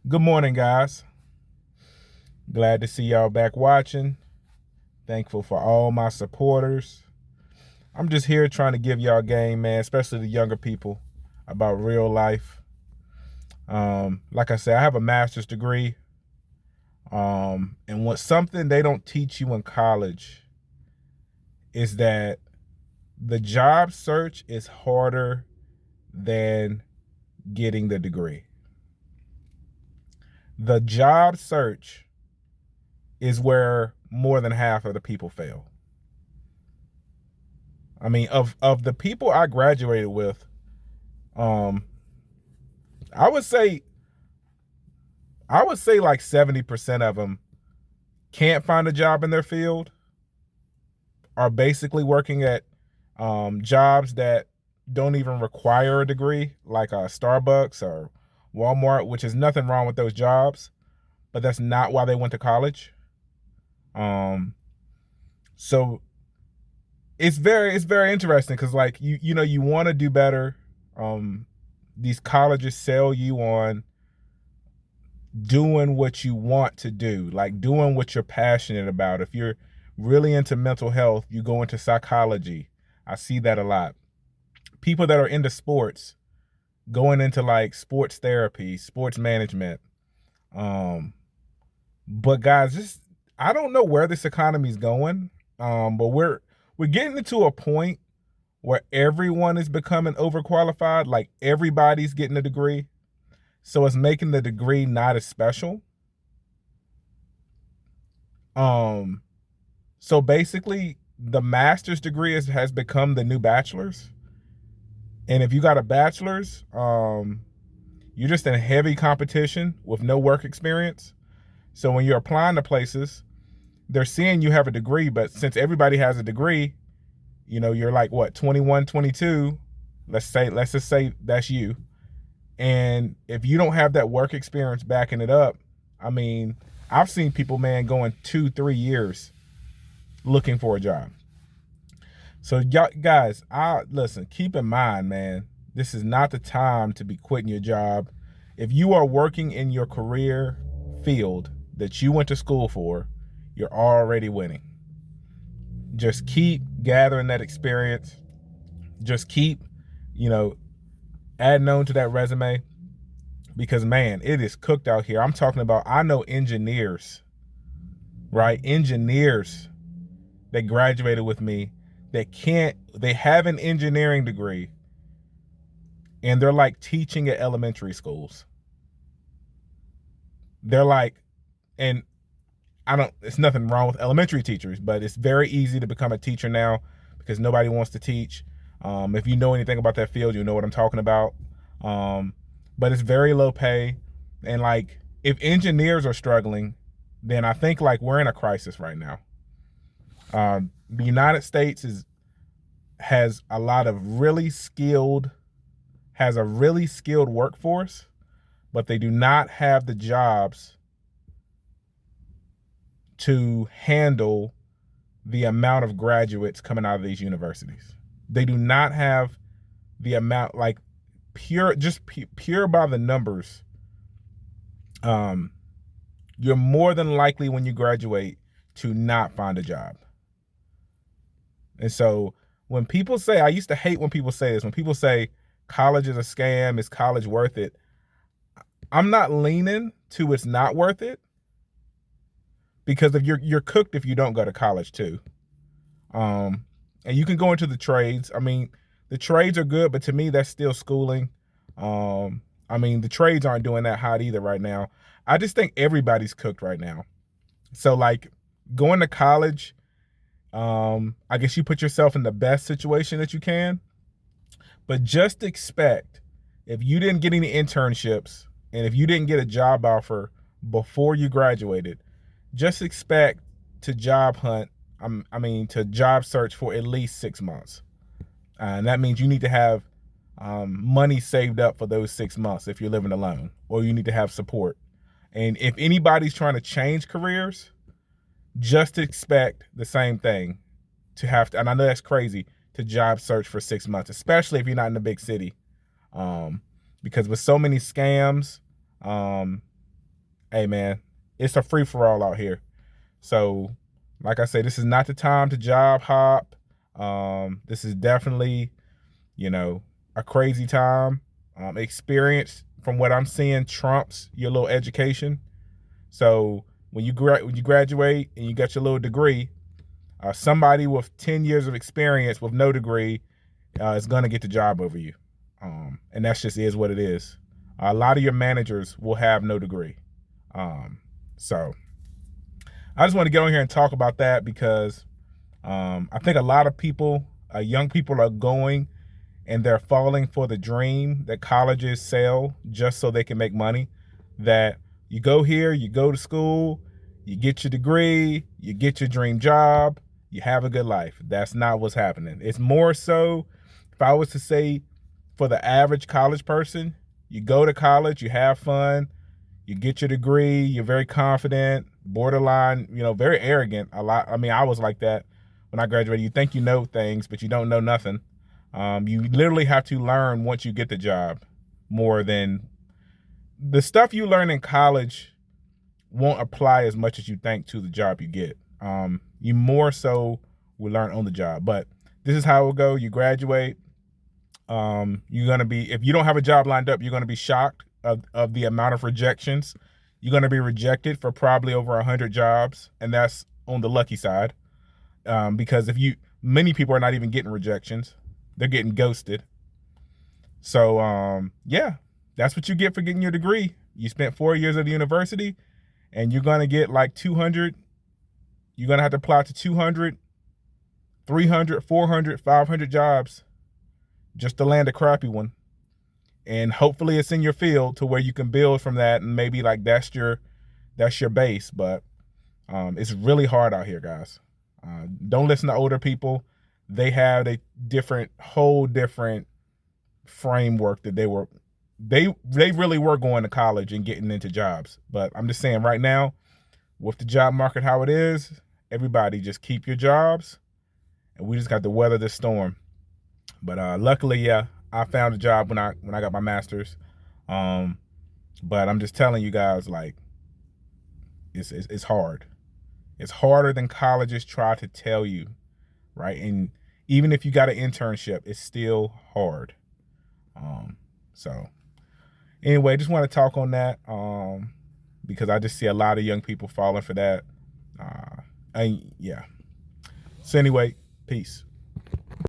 Good morning, guys. Glad to see y'all back watching. Thankful for all my supporters. I'm just here trying to give y'all game, man, especially the younger people, about real life. Like I said, I have a master's degree. And what something they don't teach you in college is that the job search is harder than getting the degree. The job search is where more than half of the people fail. I mean, of the people I graduated with, um, I would say like 70% of them can't find a job in their field, are basically working at jobs that don't even require a degree, like a Starbucks or Walmart, which is nothing wrong with those jobs, but that's not why they went to college. Um, so it's very interesting because like you want to do better. Um, these colleges sell you on doing what you want to do, like doing what you're passionate about. If you're really into mental health, you go into psychology. I see that a lot. People that are into sports going into like sports therapy, sports management. Um, but guys, just I don't know where this economy is going. But we're getting to a point where everyone is becoming overqualified. Like everybody's getting a degree. So it's making the degree not as special. Um, so basically, the master's degree has become the new bachelor's. And if you got a bachelor's, you're just in heavy competition with no work experience. So when you're applying to places, they're seeing you have a degree, but since everybody has a degree, you're like what, 21, 22. Let's just say that's you. And if you don't have that work experience backing it up, I mean, I've seen people, man, going 2-3 years looking for a job. So y'all guys, I listen, keep in mind, man, this is not the time to be quitting your job. If you are working in your career field that you went to school for, you're already winning. Just keep gathering that experience. Just keep, you know, adding on to that resume because man, it is cooked out here. I'm talking about, I know engineers, right? Engineers that graduated with me they have an engineering degree and they're like teaching at elementary schools. They're like, and it's nothing wrong with elementary teachers, but it's very easy to become a teacher now because nobody wants to teach. If you know anything about that field, you know what I'm talking about. But it's very low pay. And like, if engineers are struggling, then I think like we're in a crisis right now. The United States has a lot of has a really skilled workforce, but they do not have the jobs to handle the amount of graduates coming out of these universities. They do not have the amount, like pure by the numbers. You're more than likely when you graduate to not find a job. And so when people say, I used to hate when people say this, when people say college is a scam, is college worth it? I'm not leaning to it's not worth it because if you're cooked if you don't go to college too. And you can go into the trades. I mean, the trades are good, but to me that's still schooling. I mean, the trades aren't doing that hot either right now. I just think everybody's cooked right now. So like going to college, I guess you put yourself in the best situation that you can, but just expect if you didn't get any internships and if you didn't get a job offer before you graduated, just expect to job hunt. To job search for at least 6 months. And that means you need to have money saved up for those 6 months if you're living alone, or you need to have support. And if anybody's trying to change careers, just expect the same thing to have to, and I know that's crazy, to job search for 6 months, especially if you're not in a big city. Because with so many scams, hey man, it's a free for all out here. So, like I say, this is not the time to job hop. This is definitely, you know, a crazy time. Experience from what I'm seeing trumps your little education. So when you graduate and you got your little degree, somebody with 10 years of experience with no degree is gonna get the job over you, and that's just is what it is. A lot of your managers will have no degree. So I just want to get on here and talk about that because I think a lot of people, young people, are going and they're falling for the dream that colleges sell just so they can make money. That you go here, you go to school, you get your degree, you get your dream job, you have a good life. That's not what's happening. It's more so, if I was to say, for the average college person, you go to college, you have fun, you get your degree, you're very confident, borderline, very arrogant. I mean, I was like that when I graduated. You think you know things, but you don't know nothing. You literally have to learn once you get the job more than the stuff you learn in college won't apply as much as you think to the job you get. You more so will learn on the job, but this is how it will go. You graduate. You're going to be, if you don't have a job lined up, you're going to be shocked of the amount of rejections. You're going to be rejected for probably over 100 jobs. And that's on the lucky side. Because many people are not even getting rejections. They're getting ghosted. So, yeah, that's what you get for getting your degree. You spent 4 years at the university and you're going to get like 200. You're going to have to apply to 200, 300, 400, 500 jobs just to land a crappy one. And hopefully it's in your field to where you can build from that, and maybe like that's your base. But it's really hard out here, guys. Don't listen to older people. They have a whole different framework that they really were going to college and getting into jobs. But I'm just saying right now, with the job market how it is, everybody just keep your jobs, and we just got to weather this storm. But luckily, yeah, I found a job when I got my master's. But I'm just telling you guys, like, it's hard. It's harder than colleges try to tell you, right? And even if you got an internship, it's still hard. So anyway, just want to talk on that because I just see a lot of young people falling for that. And yeah. So anyway, peace.